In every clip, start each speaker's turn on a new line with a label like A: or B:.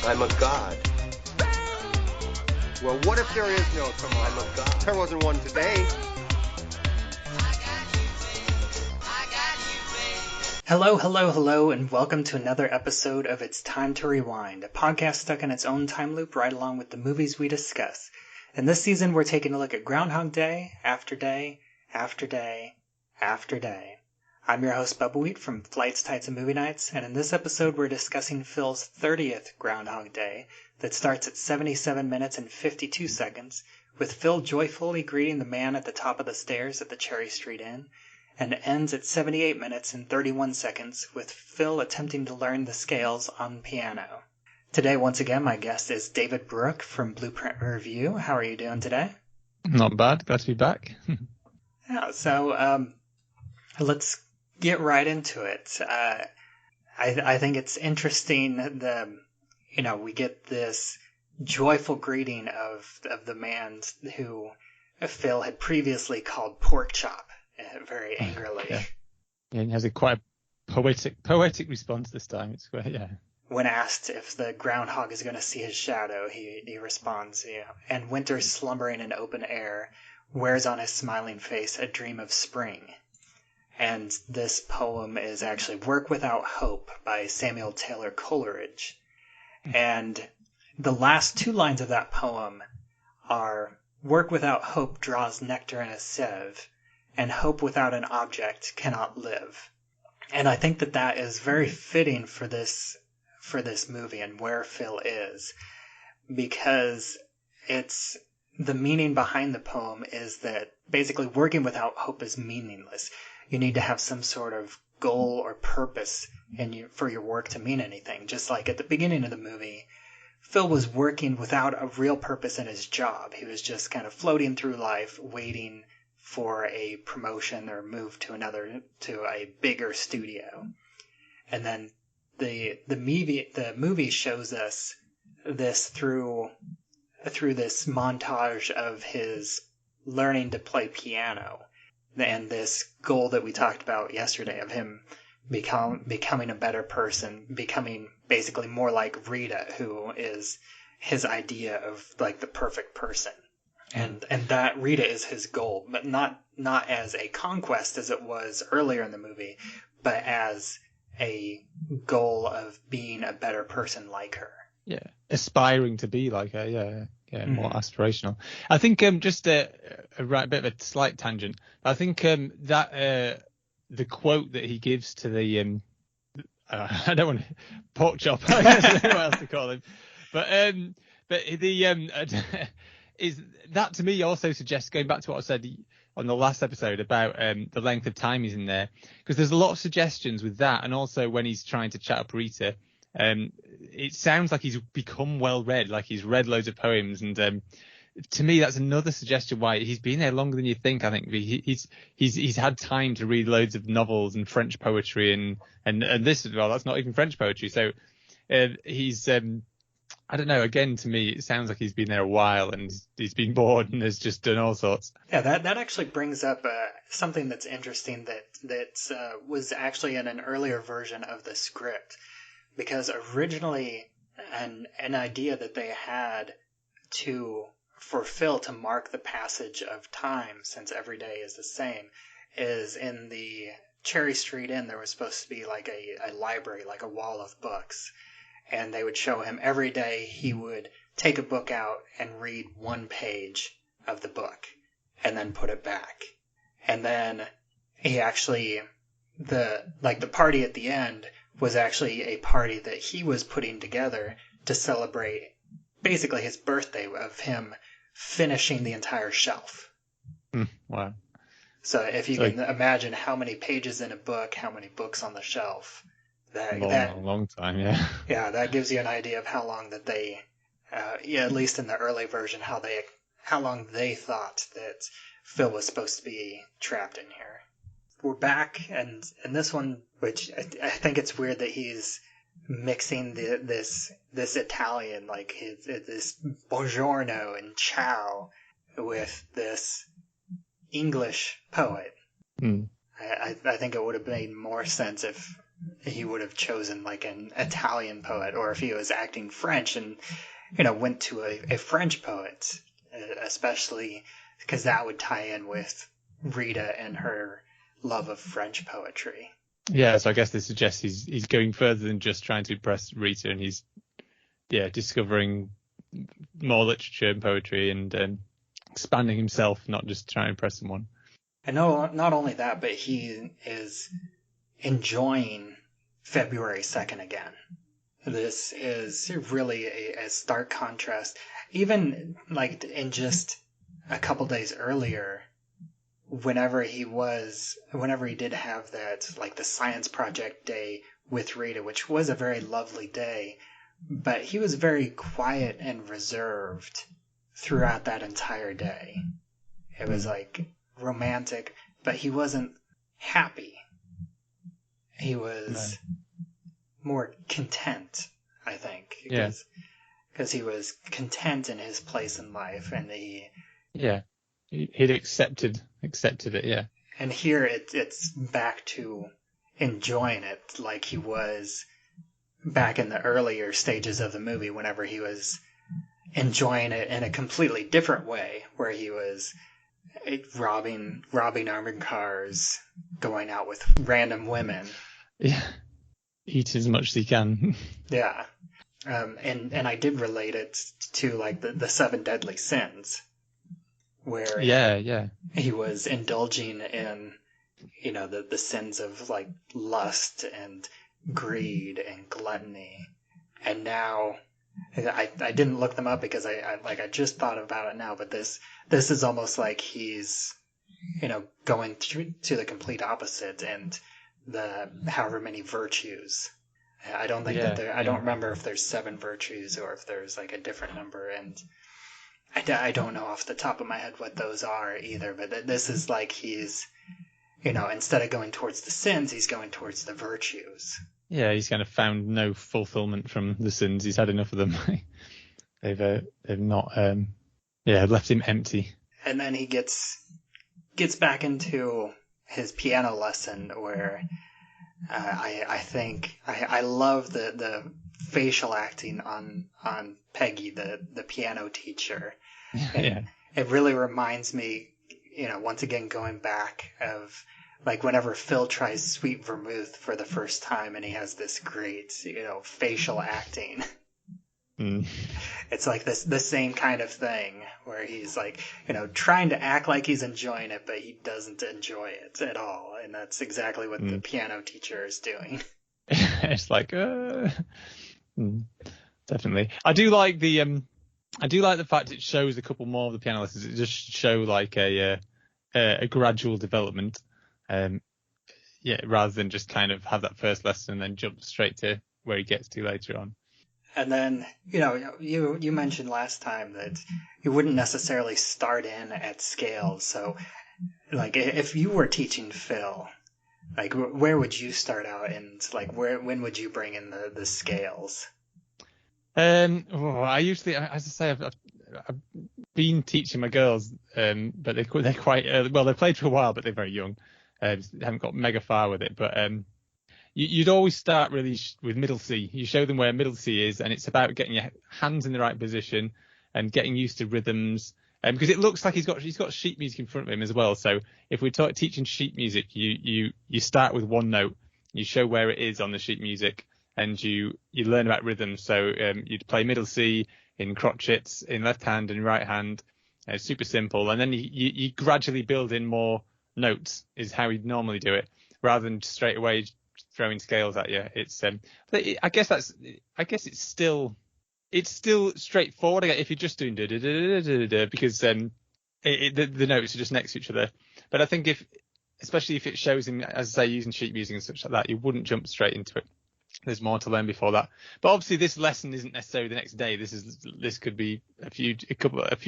A: I'm a god.
B: Well, what if there is no tomorrow?
A: I'm a god.
B: There wasn't one today.
C: Hello, and welcome to another episode of It's Time to Rewind, a podcast stuck in its own time loop right along with the movies we discuss. And this season, we're taking a look at Groundhog Day, after day, after day, after day. I'm your host, Bubba Wheat from Flights, Tights, and Movie Nights, and in this episode, we're discussing Phil's 30th Groundhog Day that starts at 77 minutes and 52 seconds, with Phil joyfully greeting the man at the top of the stairs at the Cherry Street Inn, and ends at 78 minutes and 31 seconds with Phil attempting to learn the scales on piano. Today, once again, my guest is David Brooke from Blueprint Review. How are you doing today?
D: Not bad. Glad to be back.
C: Let's get right into it. I think it's interesting we get this joyful greeting of the man who Phil had previously called pork chop. Very angrily.
D: Yeah, he has a quite poetic response this time. It's quite, yeah.
C: When asked if the groundhog is going to see his shadow, he responds, and winter slumbering in open air wears on his smiling face a dream of spring. And this poem is actually Work Without Hope by Samuel Taylor Coleridge. And the last two lines of that poem are, "Work without hope draws nectar in a sieve, and hope without an object cannot live." And I think that is very fitting for this movie and where Phil is, because it's the meaning behind the poem is that basically working without hope is meaningless. You need to have some sort of goal or purpose for your work to mean anything. Just like at the beginning of the movie, Phil was working without a real purpose in his job. He was just kind of floating through life, waiting for a promotion or move to a bigger studio. And then the movie shows us this through this montage of his learning to play piano and this goal that we talked about yesterday of him becoming a better person, becoming basically more like Rita, who is his idea of like the perfect person. And that Rita is his goal, but not as a conquest as it was earlier in the movie, but as a goal of being a better person like her.
D: Yeah, aspiring to be like her. Yeah,
C: Mm-hmm.
D: More aspirational. I think just a bit of a slight tangent. I think that the quote that he gives to the I don't want to pork chop. I don't know what else to call him, but the is that to me also suggests, going back to what I said on the last episode about the length of time he's in there, because there's a lot of suggestions with that, and also when he's trying to chat up Rita, it sounds like he's become well read, like he's read loads of poems, and to me that's another suggestion why he's been there longer than you think. I think he's had time to read loads of novels and French poetry and this as well. That's not even French poetry, so he's I don't know. Again, to me, it sounds like he's been there a while and he's been bored and has just done all sorts.
C: Yeah, that actually brings up something that's interesting that was actually in an earlier version of the script, because originally an idea that they had for Phil to mark the passage of time, since every day is the same, is in the Cherry Street Inn there was supposed to be like a library, like a wall of books. And they would show him every day he would take a book out and read one page of the book and then put it back. And then he actually, the party at the end was actually a party that he was putting together to celebrate basically his birthday, of him finishing the entire shelf.
D: Wow.
C: So if you can imagine how many pages in a book, how many books on the shelf,
D: long time, yeah.
C: Yeah, that gives you an idea of how long that they, at least in the early version, how long they thought that Phil was supposed to be trapped in here. We're back, and in this one, which I think it's weird that he's mixing this Italian, like this buongiorno and ciao, with this English poet. I think it would have made more sense if he would have chosen like an Italian poet, or if he was acting French and went to a French poet, especially because that would tie in with Rita and her love of French poetry.
D: Yeah, so I guess this suggests he's going further than just trying to impress Rita, and he's discovering more literature and poetry and expanding himself, not just trying to impress someone.
C: And not only that, but he is enjoying February 2nd again. This is really a stark contrast. Even like in just a couple days earlier, whenever he did have that, like the science project day with Rita, which was a very lovely day, but he was very quiet and reserved throughout that entire day. It was like romantic, but he wasn't happy. He was more content, I think, because he was content in his place in life, and he'd accepted it, yeah. And here it's back to enjoying it like he was back in the earlier stages of the movie, whenever he was enjoying it in a completely different way, where he was robbing armored cars, going out with random women. Yeah. Eat as much as he can. Yeah. And I did relate it to like the 7 deadly sins, where he was indulging in the sins of like lust and greed and gluttony. And now I didn't look them up because I just thought about it now, but this is almost like he's going to the complete opposite, and the however many virtues. I don't think I don't remember if there's 7 virtues or if there's like a different number, and I don't know off the top of my head what those are either, but this is like he's instead of going towards the sins, he's going towards the virtues. Yeah, he's kind of found no fulfillment from the sins. He's had enough of them. They've not left him empty. And then he gets back into his piano lesson, where I think I love the facial acting on Peggy, the piano teacher. It really reminds me, once again going back of like whenever Phil tries Sweet Vermouth for the first time, and he has this great facial acting. It's like the same kind of thing, where he's like trying to act like he's enjoying it, but he doesn't enjoy it at all, and that's exactly what the piano teacher is doing. It's like definitely. I do like the fact it shows a couple more of the piano lessons. It just show like a gradual development, rather than just kind of have that first lesson and then jump straight to where he gets to later on. And then, you mentioned last time that you wouldn't necessarily start in at scales. So, like, if you were teaching Phil, like, where would you start out, and like, when would you bring in the scales? I usually, as I say, I've been teaching my girls, but they're quite early. Well, they've played for a while, but they're very young. They haven't got mega far with it, but you'd always start really with middle C. You show them where middle C is, and it's about getting your hands in the right position and getting used to rhythms. Because it looks like he's got sheet music in front of him as well. So if we're teaching sheet music, you start with one note, you show where it is on the sheet music, and you learn about rhythms. So you'd play middle C in crotchets, in left hand and right hand. It's super simple, and then you gradually build in more notes is how you'd normally do it, rather than straight away throwing scales at you. It's I guess it's still straightforward if you're just doing da da da da da, because the notes are just next to each other. But I think especially if it shows him, as I say, using sheet music and such like that, you wouldn't jump straight into it. There's more to learn before that. But obviously this lesson isn't necessarily the next day. This could be a few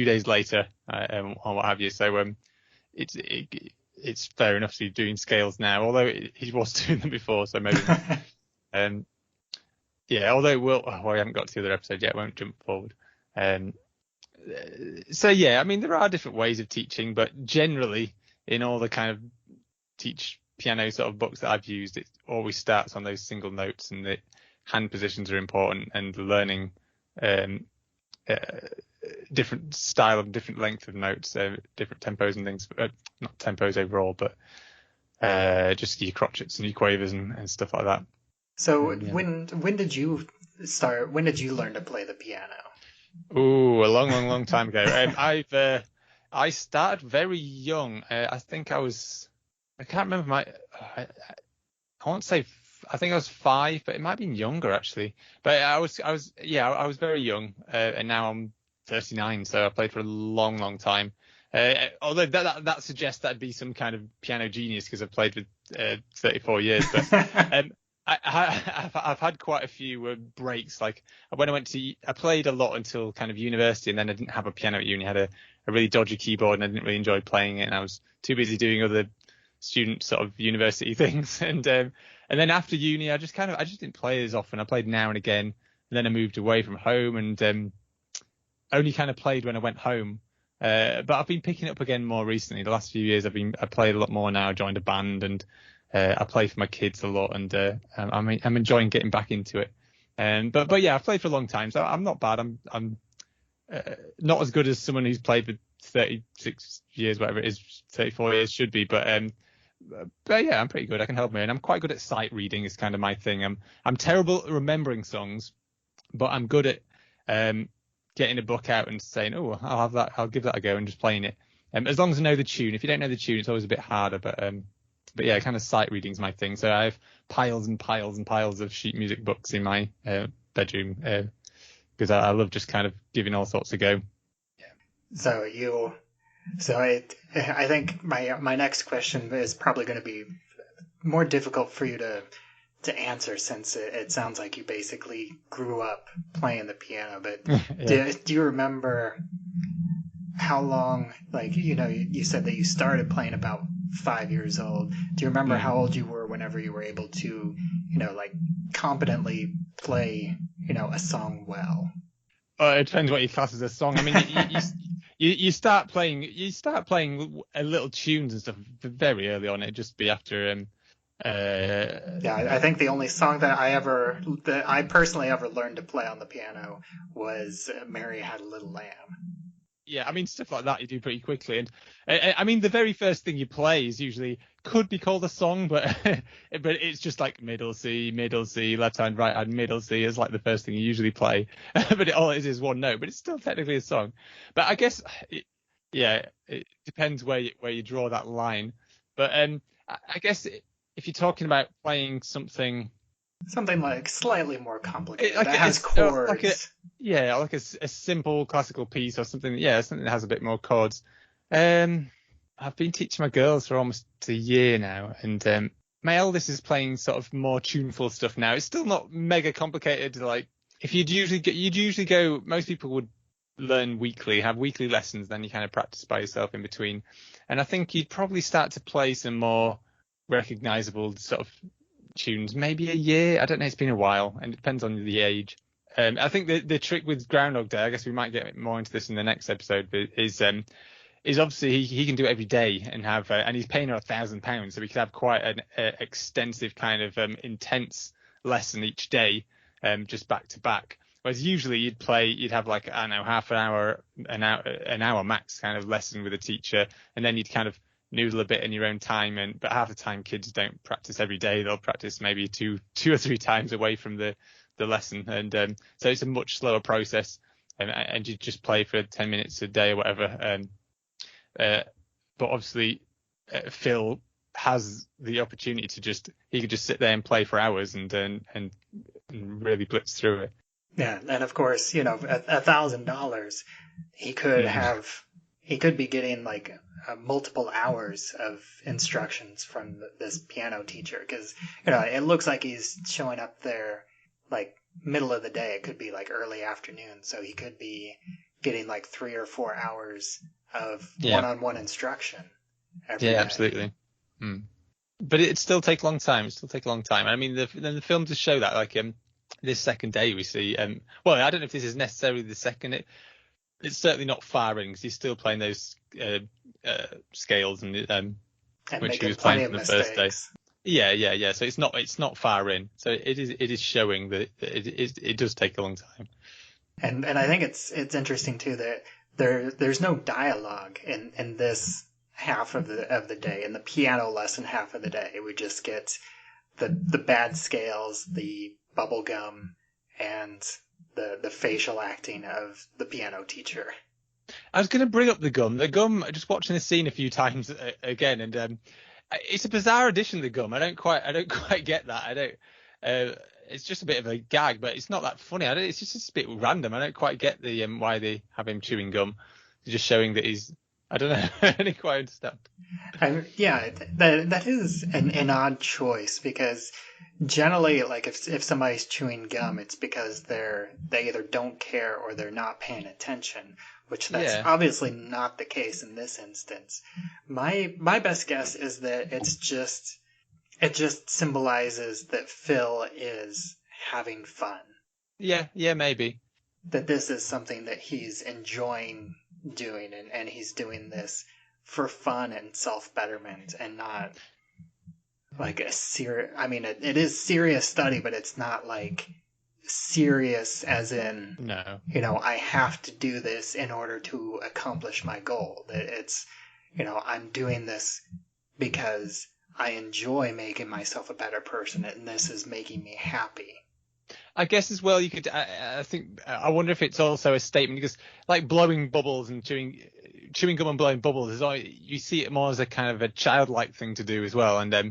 C: days later, or what have you. So it's fair enough to be doing scales now, although he was doing them before, so maybe. Although I haven't got to the other episode yet, I won't jump forward. So yeah, I mean, there are different ways of teaching, but generally in all the kind of teach
D: piano sort of books that I've used, it always starts on those single notes, and the hand positions are important, and learning uh, different style and different length of notes, different tempos and things. Not tempos overall, but just your crotchets and your quavers and stuff like that.
C: So
D: Yeah.
C: when did you start? When did you learn to play the piano?
D: Oh, a long time ago. I started very young. I think I can't remember I won't say, I think I was 5, but it might have been younger actually. But I was very young, and now I'm 39, so I played for a long time. Although that suggests that I'd be some kind of piano genius because I've played for 34 years. But I've had quite a few breaks. Like when I played a lot until kind of university, and then I didn't have a piano at uni. I had a really dodgy keyboard, and I didn't really enjoy playing it, and I was too busy doing other student sort of university things. And then after uni, I just didn't play as often. I played now and again, and then I moved away from home, and only kind of played when I went home. But I've been picking up again more recently. The last few years, I played a lot more now. I joined a band, and I play for my kids a lot, and I'm enjoying getting back into it. But yeah, I've played for a long time, so I'm not bad. I'm not as good as someone who's played for 36 years, whatever it is, 34 years should be. But yeah, I'm pretty good. I can hold my own. I'm quite good at sight reading. Is kind of my thing. I'm terrible at remembering songs, but I'm good at getting a book out and saying, oh, I'll give that a go, and just playing it. As long as I know the tune. If you don't know the tune, it's always a bit harder. But yeah, kind of sight reading is my thing. So I have piles and piles and piles of sheet music books in my bedroom because I love just kind of giving all sorts a go.
C: Yeah. So I think my next question is probably going to be more difficult for you to answer, since it sounds like you basically grew up playing the piano. But
D: Yeah.
C: do you remember how long, like, you said that you started playing about 5 years old. Do you remember how old you were whenever you were able to, like, competently play, a song well?
D: It depends what you class as a song. I mean, you start playing a little tunes and stuff very early on. It'd just be after
C: Yeah, I think the only song that I personally ever learned to play on the piano was Mary Had a Little Lamb.
D: Yeah, I mean, stuff like that you do pretty quickly. And I mean, the very first thing you play is usually could be called a song, but it's just like middle C, left hand, right hand, middle C is like the first thing you usually play. But all it is one note, but it's still technically a song. But I guess, it depends where you draw that line. But I guess if you're talking about playing something
C: like slightly more complicated,
D: like
C: that has chords.
D: Like a simple classical piece or something. Yeah, something that has a bit more chords. I've been teaching my girls for almost a year now, and my eldest is playing sort of more tuneful stuff now. It's still not mega complicated. Like if you'd usually go. Most people would learn weekly, have weekly lessons, then you kind of practice by yourself in between. And I think you'd probably start to play some more recognizable sort of tunes maybe a year. I don't know, it's been a while, and it depends on the age. I think the trick with Groundhog Day, I guess we might get more into this in the next episode, but is obviously he can do it every day and have and he's paying her £1,000, so we could have quite an extensive kind of intense lesson each day, just back to back. Whereas usually you'd have like, I don't know, half an hour max kind of lesson with a teacher, and then you'd kind of noodle a bit in your own time. But half the time kids don't practice every day. They'll practice maybe two or three times away from the lesson. And so it's a much slower process, and you just play for 10 minutes a day or whatever. But obviously Phil has the opportunity to he could just sit there and play for hours and really blitz through it.
C: Yeah, and of course, $1,000, he could be getting like multiple hours of instructions from this piano teacher, because it looks like he's showing up there like middle of the day. It could be like early afternoon, so he could be getting like 3 or 4 hours of one-on-one instruction every day.
D: Absolutely. But it'd still take a long time. I mean, the film does show that, like this second day we see. Well, I don't know if this is necessarily the second. It's certainly not far in, because he's still playing those scales and
C: And
D: which he
C: making
D: was
C: plenty
D: playing
C: of
D: from the first day.
C: mistakes.
D: Yeah. So it's not far in. So it is showing that it does take a long time.
C: And I think it's interesting too that there's no dialogue in this half of the day, in the piano lesson half of the day. We just get the bad scales, the bubble gum, and the facial acting of the piano teacher.
D: I was going to bring up the gum. The gum. Just watching the scene a few times again, and it's a bizarre addition. The gum. I don't quite get that. It's just a bit of a gag, but it's not that funny. It's just a bit random. I don't quite get the why they have him chewing gum. It's just showing that he's. I don't know. I don't quite understand.
C: That is an odd choice, because generally, like if somebody's chewing gum, it's because they either don't care or they're not paying attention, which that's obviously not the case in this instance. My best guess is that it just symbolizes that Phil is having fun.
D: Yeah, maybe.
C: That this is something that he's enjoying doing, and he's doing this for fun and self-betterment, and not like a serious... I mean, it is serious study, but it's not like serious as in,
D: no.
C: I have to do this in order to accomplish my goal. It's, I'm doing this because I enjoy making myself a better person, and this is making me happy.
D: I guess as well, you could. I wonder if it's also a statement, because like blowing bubbles and chewing gum and blowing bubbles you see it more as a kind of a childlike thing to do as well. And I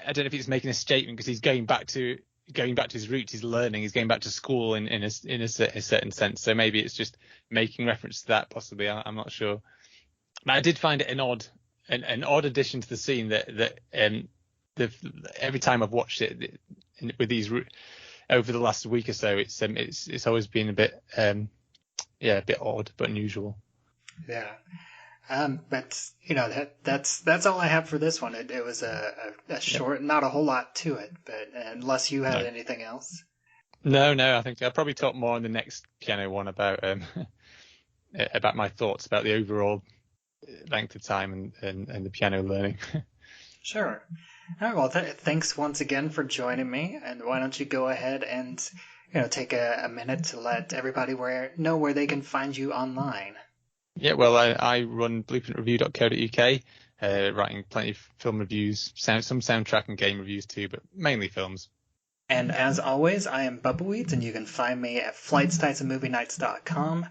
D: don't know if it's making a statement because he's going back to his roots. He's learning. He's going back to school in a certain sense. So maybe it's just making reference to that. Possibly, I'm not sure. But I did find it an odd addition to the scene that every time I've watched it with these over the last week or so, it's always been a bit a bit odd but unusual.
C: Yeah. But that's all I have for this one. It was a short, not a whole lot to it, but unless you had anything else.
D: No, I think I'll probably talk more in the next piano one about my thoughts about the overall length of time and the piano learning.
C: Sure. All right, well, thanks once again for joining me. And why don't you go ahead and take a minute to let everybody know where they can find you online.
D: Yeah, well, I run blueprintreview.co.uk, writing plenty of film reviews, some soundtrack and game reviews too, but mainly films.
C: And as always, I am Bubbleweeds, and you can find me at flightstysandmovienights.com.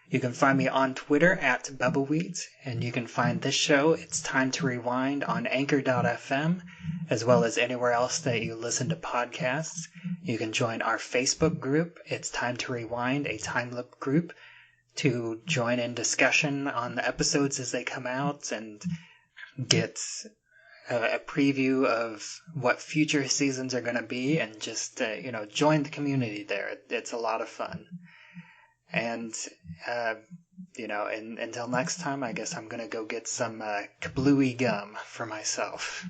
C: You can find me on Twitter at Bubbleweeds, and you can find this show, It's Time to Rewind, on Anchor.fm, as well as anywhere else that you listen to podcasts. You can join our Facebook group, It's Time to Rewind, a time loop group, to join in discussion on the episodes as they come out and get a preview of what future seasons are going to be, and just join the community there. It's a lot of fun. And until next time, I guess I'm gonna go get some kablooey gum for myself.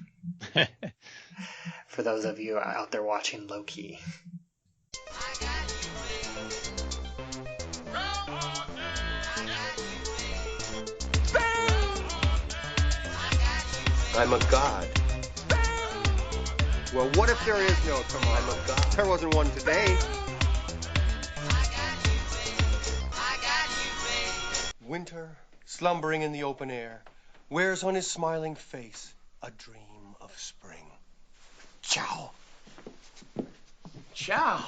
C: For those of you out there watching Low-Key.
B: I'm a god. Well, what if there is no tomorrow? I'm a god. There wasn't one today. Winter, slumbering in the open air, wears on his smiling face a dream of spring. Ciao.
A: Ciao.